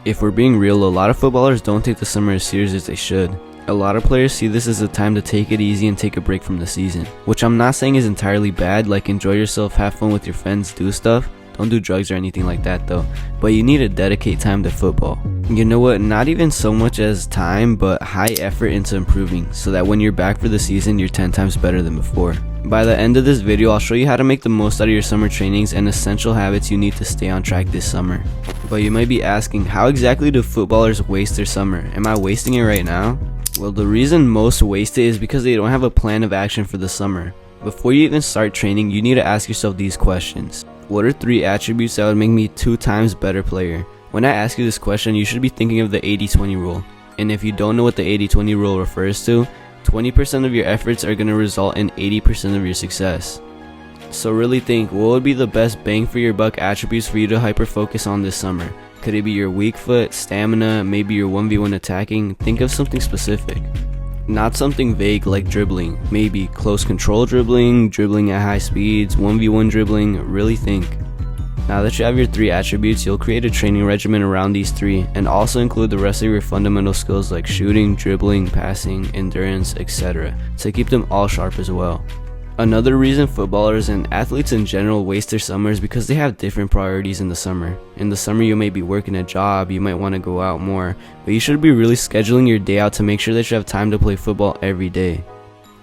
If we're being real, a lot of footballers don't take the summer as serious as they should. A lot of players see this as a time to take it easy and take a break from the season, which I'm not saying is entirely bad, like enjoy yourself, have fun with your friends, do stuff. Don't do drugs or anything like that though, but you need to dedicate time to football. You know what, not even so much as time, but high effort into improving, so that when you're back for the season, you're 10 times better than before. By the end of this video, I'll show you how to make the most out of your summer trainings and essential habits you need to stay on track this summer. But you might be asking, how exactly do footballers waste their summer? Am I wasting it right now? Well, the reason most waste it is because they don't have a plan of action for the summer. Before you even start training, you need to ask yourself these questions. What are 3 attributes that would make me 2 times better player? When I ask you this question, you should be thinking of the 80-20 rule. And if you don't know what the 80-20 rule refers to, 20% of your efforts are going to result in 80% of your success. So really think, what would be the best bang for your buck attributes for you to hyper focus on this summer? Could it be your weak foot, stamina, maybe your 1v1 attacking? Think of something specific. Not something vague like dribbling, maybe close control dribbling, dribbling at high speeds, 1v1 dribbling. Really think. Now that you have your 3 attributes, you'll create a training regimen around these 3 and also include the rest of your fundamental skills like shooting, dribbling, passing, endurance, etc. to keep them all sharp as well. Another reason footballers and athletes in general waste their summer is because they have different priorities in the summer. In the summer you may be working a job, you might want to go out more, but you should be really scheduling your day out to make sure that you have time to play football every day.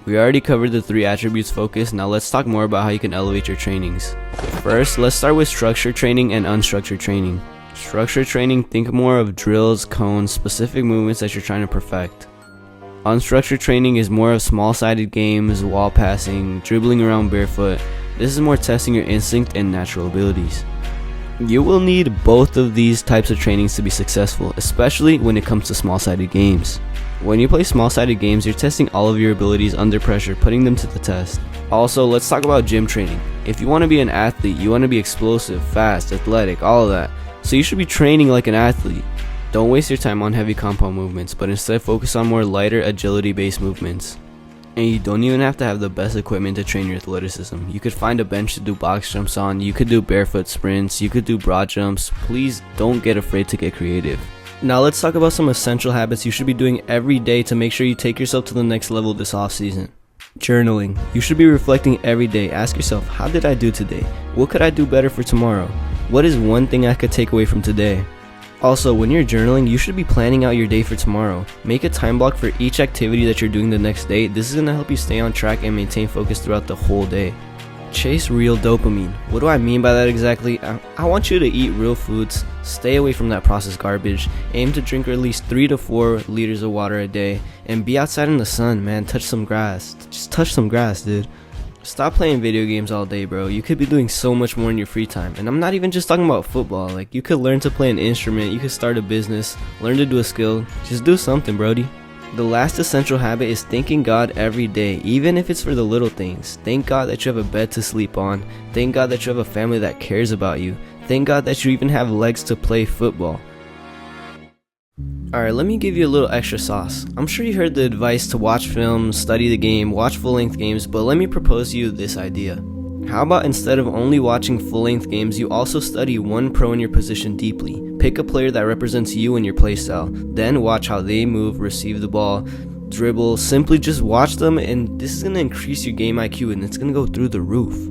We already covered the 3 attributes focus, now let's talk more about how you can elevate your trainings. First, let's start with structured training and unstructured training. Structured training, think more of drills, cones, specific movements that you're trying to perfect. Unstructured training is more of small-sided games, wall passing, dribbling around barefoot. This is more testing your instinct and natural abilities. You will need both of these types of trainings to be successful, especially when it comes to small-sided games. When you play small-sided games, you're testing all of your abilities under pressure, putting them to the test. Also, let's talk about gym training. If you want to be an athlete, you want to be explosive, fast, athletic, all of that. So you should be training like an athlete. Don't waste your time on heavy compound movements, but instead focus on more lighter agility-based movements. And you don't even have to have the best equipment to train your athleticism. You could find a bench to do box jumps on, you could do barefoot sprints, you could do broad jumps. Please don't get afraid to get creative. Now let's talk about some essential habits you should be doing every day to make sure you take yourself to the next level this off season. Journaling. You should be reflecting every day. Ask yourself, how did I do today? What could I do better for tomorrow? What is one thing I could take away from today? Also, when you're journaling, you should be planning out your day for tomorrow. Make a time block for each activity that you're doing the next day. This is going to help you stay on track and maintain focus throughout the whole day. Chase real dopamine. What do I mean by that exactly? I want you to eat real foods, stay away from that processed garbage, aim to drink at least 3 to 4 liters of water a day, and be outside in the sun, man. Touch some grass. Just touch some grass, dude. Stop playing video games all day, bro. You could be doing so much more in your free time. And I'm not even just talking about football. Like, you could learn to play an instrument, you could start a business, learn to do a skill. Just do something, brody. The last essential habit is thanking God every day, even if it's for the little things. Thank God that you have a bed to sleep on. Thank God that you have a family that cares about you. Thank God that you even have legs to play football. Alright, let me give you a little extra sauce. I'm sure you heard the advice to watch films, study the game, watch full-length games, but let me propose to you this idea. How about instead of only watching full-length games, you also study one pro in your position deeply. Pick a player that represents you and your playstyle. Then watch how they move, receive the ball, dribble. Simply just watch them, and this is going to increase your game IQ and it's going to go through the roof.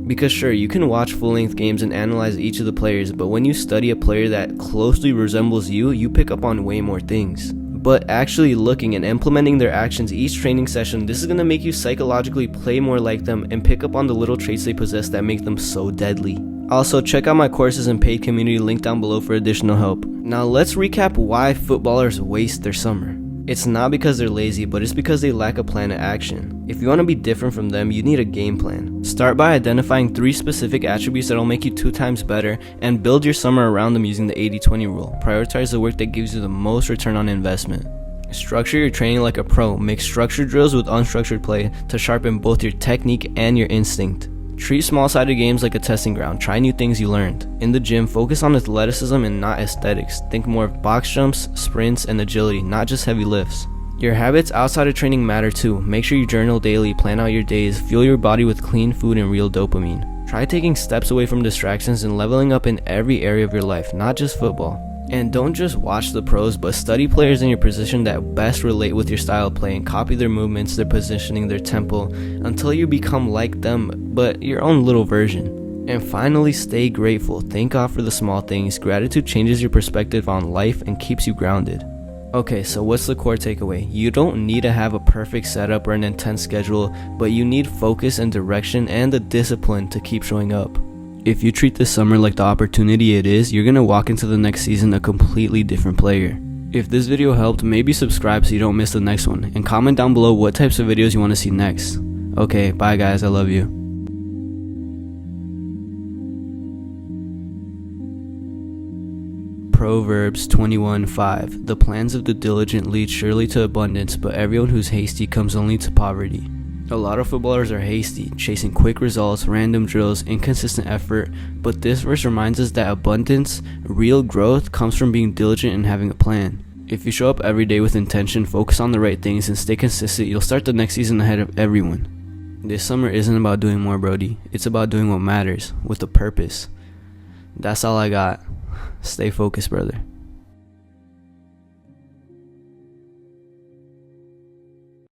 Because sure, you can watch full-length games and analyze each of the players, but when you study a player that closely resembles you, you pick up on way more things. But actually looking and implementing their actions each training session, this is going to make you psychologically play more like them and pick up on the little traits they possess that make them so deadly. Also, check out my courses and paid community link down below for additional help. Now let's recap why footballers waste their summer. It's not because they're lazy, but it's because they lack a plan of action. If you want to be different from them, you need a game plan. Start by identifying 3 specific attributes that will make you 2 times better, and build your summer around them using the 80-20 rule. Prioritize the work that gives you the most return on investment. Structure your training like a pro. Mix structured drills with unstructured play to sharpen both your technique and your instinct. Treat small-sided games like a testing ground. Try new things you learned. In the gym, focus on athleticism and not aesthetics. Think more of box jumps, sprints, and agility, not just heavy lifts. Your habits outside of training matter too. Make sure you journal daily, plan out your days, fuel your body with clean food and real dopamine. Try taking steps away from distractions and leveling up in every area of your life, not just football. And don't just watch the pros, but study players in your position that best relate with your style of play and copy their movements, their positioning, their tempo, until you become like them, but your own little version. And finally, stay grateful. Thank God for the small things. Gratitude changes your perspective on life and keeps you grounded. Okay, so what's the core takeaway? You don't need to have a perfect setup or an intense schedule, but you need focus and direction and the discipline to keep showing up. If you treat this summer like the opportunity it is, you're gonna walk into the next season a completely different player. If this video helped, maybe subscribe so you don't miss the next one, and comment down below what types of videos you want to see next. Okay, bye guys, I love you. Proverbs 21:5. The plans of the diligent lead surely to abundance, but everyone who's hasty comes only to poverty. A lot of footballers are hasty, chasing quick results, random drills, inconsistent effort, but this verse reminds us that abundance, real growth, comes from being diligent and having a plan. If you show up every day with intention, focus on the right things, and stay consistent, you'll start the next season ahead of everyone. This summer isn't about doing more, Brody. It's about doing what matters, with a purpose. That's all I got. Stay focused, brother.